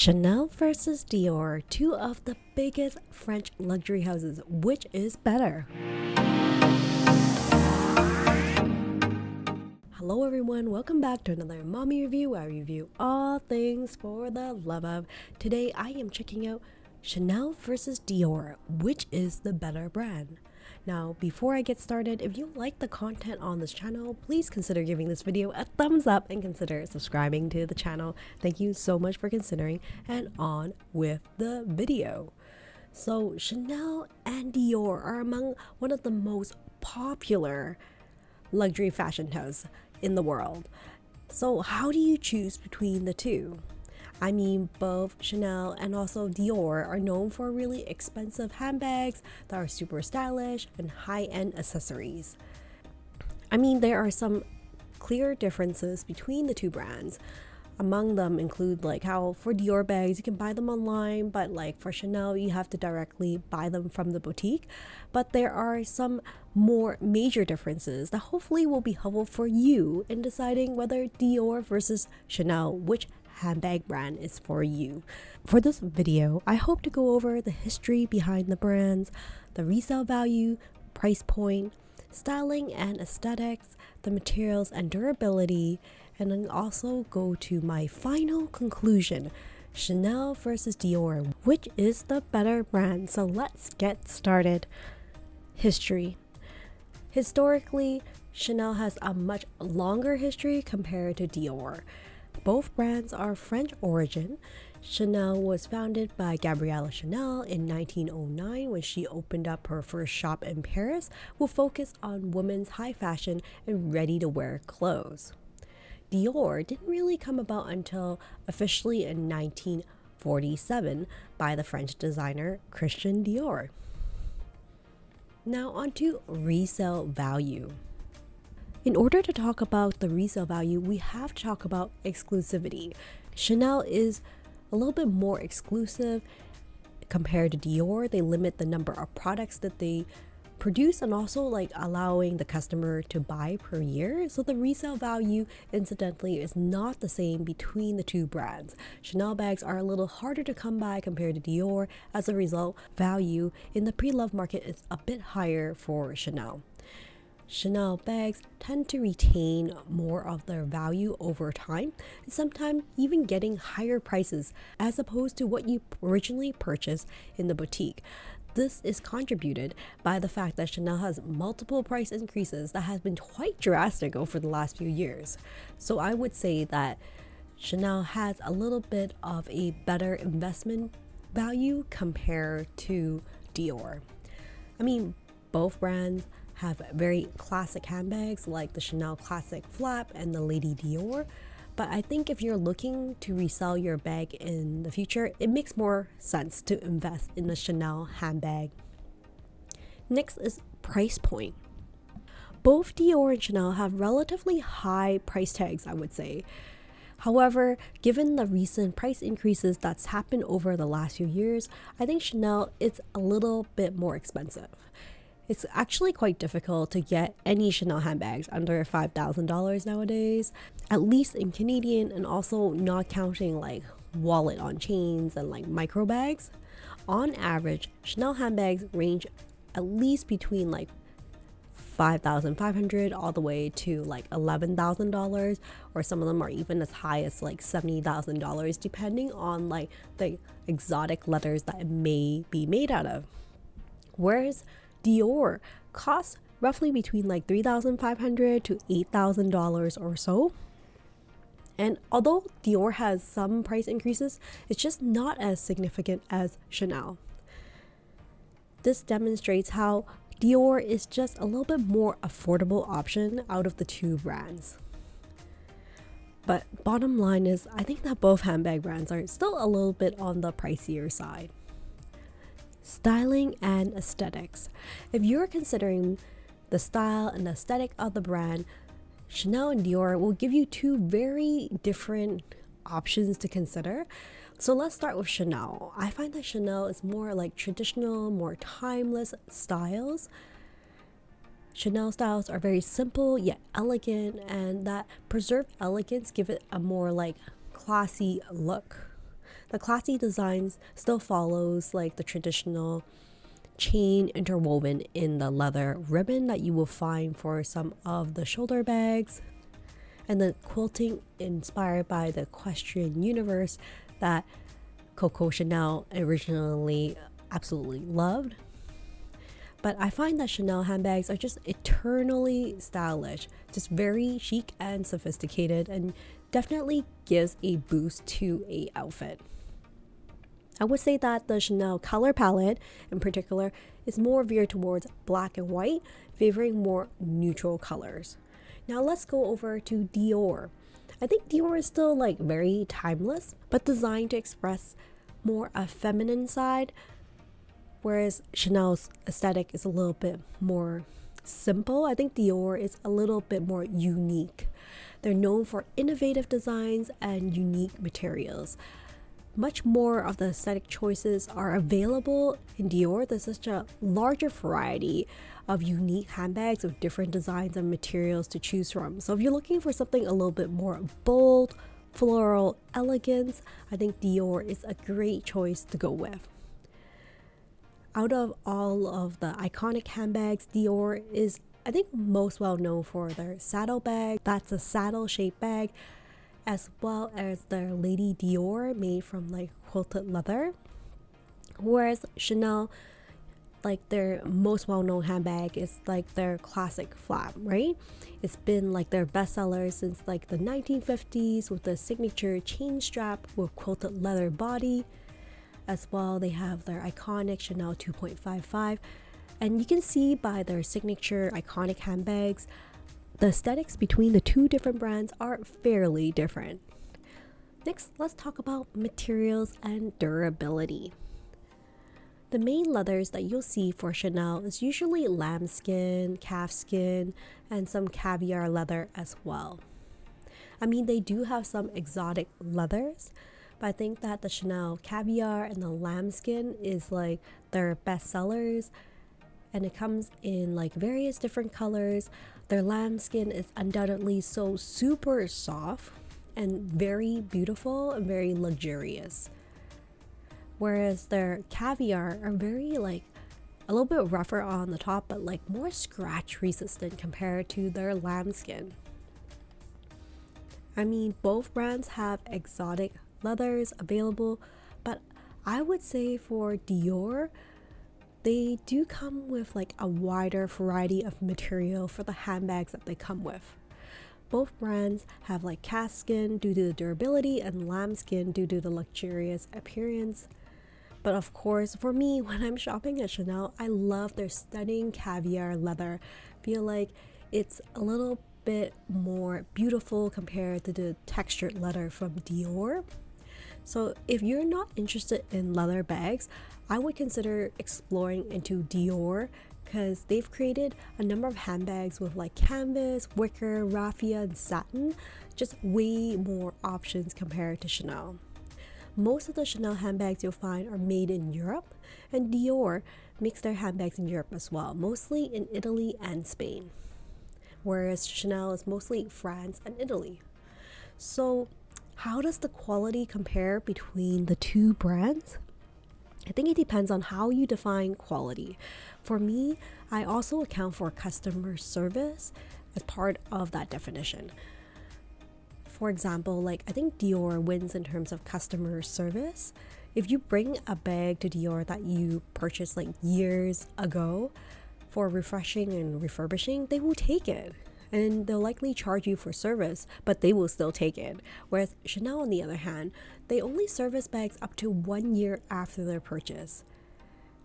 Chanel versus Dior, two of the biggest French luxury houses. Which is better? Hello everyone, welcome back to another mommy review where I review all things for the love of. Today I am checking out Chanel versus Dior. Which is the better brand? Now, before I get started, if you like the content on this channel, please consider giving this video a thumbs up and consider subscribing to the channel. Thank you so much for considering, and on with the video. So, Chanel and Dior are among one of the most popular luxury fashion houses in the world. So, how do you choose between the two? I mean, both Chanel and also Dior are known for really expensive handbags that are super stylish and high-end accessories. I mean, there are some clear differences between the two brands. Among them include like how for Dior bags you can buy them online, but like for Chanel you have to directly buy them from the boutique. But there are some more major differences that hopefully will be helpful for you in deciding whether Dior versus Chanel, which handbag brand is for you. For this video, I hope to go over the history behind the brands, the resale value, price point, styling and aesthetics, the materials and durability, and then also go to my final conclusion, Chanel versus Dior, which is the better brand. So let's get started. History. Historically, Chanel has a much longer history compared to Dior. Both brands are French origin. Chanel was founded by Gabrielle Chanel in 1909 when she opened up her first shop in Paris with focus on women's high fashion and ready-to-wear clothes. Dior didn't really come about until officially in 1947 by the French designer Christian Dior. Now onto resale value. In order to talk about the resale value, we have to talk about exclusivity. Chanel is a little bit more exclusive compared to Dior. They limit the number of products that they produce and also like allowing the customer to buy per year. So the resale value incidentally is not the same between the two brands. Chanel bags are a little harder to come by compared to Dior. As a result, value in the pre-loved market is a bit higher for Chanel. Chanel bags tend to retain more of their value over time, and sometimes even getting higher prices as opposed to what you originally purchased in the boutique. This is contributed by the fact that Chanel has multiple price increases that has been quite drastic over the last few years. So I would say that Chanel has a little bit of a better investment value compared to Dior. I mean, both brands have very classic handbags like the Chanel Classic Flap and the Lady Dior, but I think if you're looking to resell your bag in the future, it makes more sense to invest in a Chanel handbag. Next is price point. Both Dior and Chanel have relatively high price tags, I would say. However, given the recent price increases that's happened over the last few years, I think Chanel is a little bit more expensive. It's actually quite difficult to get any Chanel handbags under $5,000 nowadays, at least in Canadian, and also not counting like wallet on chains and like micro bags. On average, Chanel handbags range at least between like $5,500 all the way to like $11,000, or some of them are even as high as like $70,000 depending on like the exotic leathers that it may be made out of. Whereas Dior costs roughly between like $3,500 to $8,000 or so. And although Dior has some price increases, it's just not as significant as Chanel. This demonstrates how Dior is just a little bit more affordable option out of the two brands. But bottom line is, I think that both handbag brands are still a little bit on the pricier side. Styling and aesthetics. If you're considering the style and aesthetic of the brand, Chanel and Dior will give you two very different options to consider. So let's start with Chanel. I find that Chanel is more like traditional, more timeless styles. Chanel styles are very simple yet elegant, and that preserved elegance give it a more like classy look. The classy designs still follows like the traditional chain interwoven in the leather ribbon that you will find for some of the shoulder bags, and the quilting inspired by the equestrian universe that Coco Chanel originally absolutely loved. But I find that Chanel handbags are just eternally stylish, just very chic and sophisticated, and definitely gives a boost to a outfit. I would say that the Chanel color palette in particular is more veered towards black and white, favoring more neutral colors. Now let's go over to Dior. I think Dior is still like very timeless, but designed to express more a feminine side, whereas Chanel's aesthetic is a little bit more simple. I think Dior is a little bit more unique. They're known for innovative designs and unique materials. Much more of the aesthetic choices are available in Dior. There's such a larger variety of unique handbags with different designs and materials to choose from. So if you're looking for something a little bit more bold, floral elegance, I think Dior is a great choice to go with. Out of all of the iconic handbags, Dior is, I think, most well known for their saddle bag. That's a saddle shaped bag, as well as their Lady Dior made from like quilted leather. Whereas Chanel, like their most well-known handbag is like their classic flap, right? It's been like their bestseller since like the 1950s with the signature chain strap with quilted leather body. As well, they have their iconic Chanel 2.55, and you can see by their signature iconic handbags, the aesthetics between the two different brands are fairly different. Next, let's talk about materials and durability. The main leathers that you'll see for Chanel is usually lambskin, calfskin, and some caviar leather as well. I mean, they do have some exotic leathers, but I think that the Chanel caviar and the lambskin is like their best sellers, and it comes in like various different colors. Their lambskin is undoubtedly so super soft and very beautiful and very luxurious. Whereas their caviar are very like a little bit rougher on the top, but like more scratch resistant compared to their lambskin. I mean, both brands have exotic leathers available, but I would say for Dior, they do come with like a wider variety of material for the handbags that they come with. Both brands have like calfskin due to the durability and lambskin due to the luxurious appearance. But of course, for me, when I'm shopping at Chanel, I love their stunning caviar leather. Feel like it's a little bit more beautiful compared to the textured leather from Dior. So if you're not interested in leather bags, I would consider exploring into Dior, because they've created a number of handbags with like canvas, wicker, raffia, and satin. Just way more options compared to Chanel. Most of the Chanel handbags you'll find are made in Europe, and Dior makes their handbags in Europe as well, mostly in Italy and Spain, whereas Chanel is mostly France and Italy. So how does the quality compare between the two brands? I think it depends on how you define quality. For me, I also account for customer service as part of that definition. For example, like I think Dior wins in terms of customer service. If you bring a bag to Dior that you purchased like years ago for refreshing and refurbishing, they will take it. And they'll likely charge you for service, but they will still take it. Whereas Chanel, on the other hand, they only service bags up to 1 year after their purchase.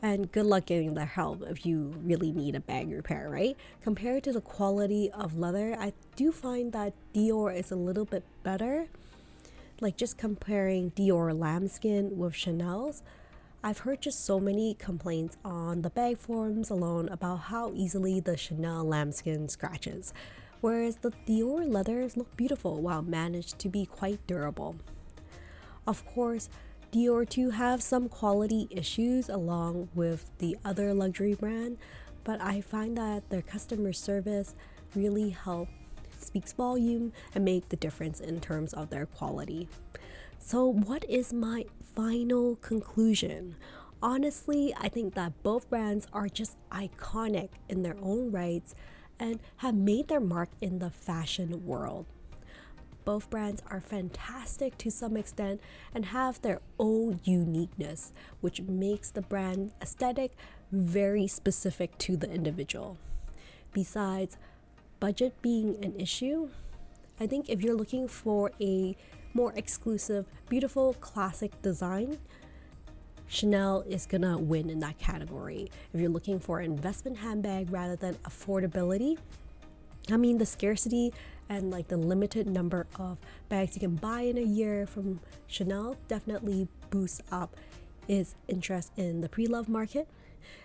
And good luck getting their help if you really need a bag repair, right? Compared to the quality of leather, I do find that Dior is a little bit better. Like just comparing Dior lambskin with Chanel's, I've heard just so many complaints on the bag forums alone about how easily the Chanel lambskin scratches, whereas the Dior leathers look beautiful while managed to be quite durable. Of course, Dior too have some quality issues along with the other luxury brand, but I find that their customer service really speaks volume and make the difference in terms of their quality. So what is my final conclusion. Honestly, I think that both brands are just iconic in their own rights and have made their mark in the fashion world. Both brands are fantastic to some extent and have their own uniqueness, which makes the brand aesthetic very specific to the individual. Besides budget being an issue, I think if you're looking for a more exclusive, beautiful, classic design, Chanel is gonna win in that category. If you're looking for an investment handbag rather than affordability, I mean, the scarcity and like the limited number of bags you can buy in a year from Chanel definitely boosts up its interest in the pre-love market.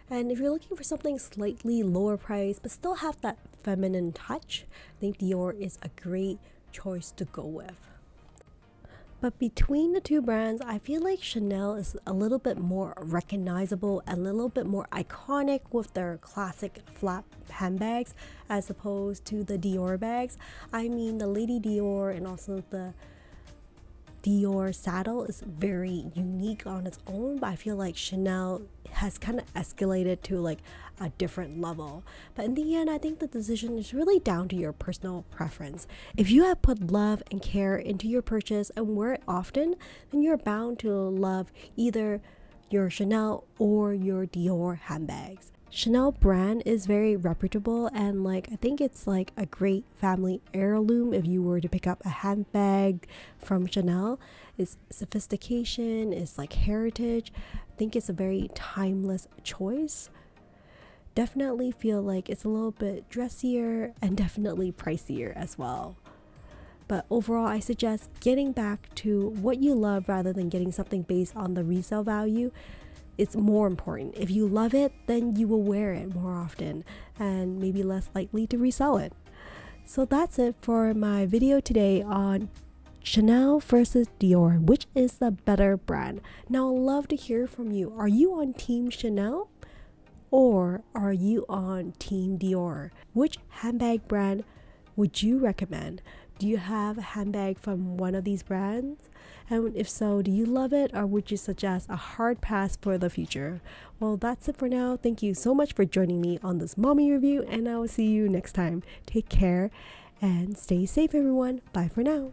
And if you're looking for something slightly lower price but still have that feminine touch, I think Dior is a great choice to go with. But between the two brands, I feel like Chanel is a little bit more recognizable and a little bit more iconic with their classic flap handbags as opposed to the Dior bags. I mean, the Lady Dior and also the Dior saddle is very unique on its own, but I feel like Chanel has kind of escalated to like a different level. But in the end, I think the decision is really down to your personal preference. If you have put love and care into your purchase and wear it often, then you're bound to love either your Chanel or your Dior handbags. Chanel brand is very reputable and like I think it's like a great family heirloom if you were to pick up a handbag from Chanel. It's sophistication, it's like heritage. I think it's a very timeless choice. Definitely feel like it's a little bit dressier and definitely pricier as well. But overall, I suggest getting back to what you love rather than getting something based on the resale value. It's more important. If you love it, then you will wear it more often and maybe less likely to resell it. So that's it for my video today on Chanel versus Dior, which is the better brand. Now I'd love to hear from you. Are you on Team Chanel or are you on Team Dior? Which handbag brand would you recommend? Do you have a handbag from one of these brands? And if so, do you love it or would you suggest a hard pass for the future? Well, that's it for now. Thank you so much for joining me on this mommy review and I will see you next time. Take care and stay safe, everyone. Bye for now.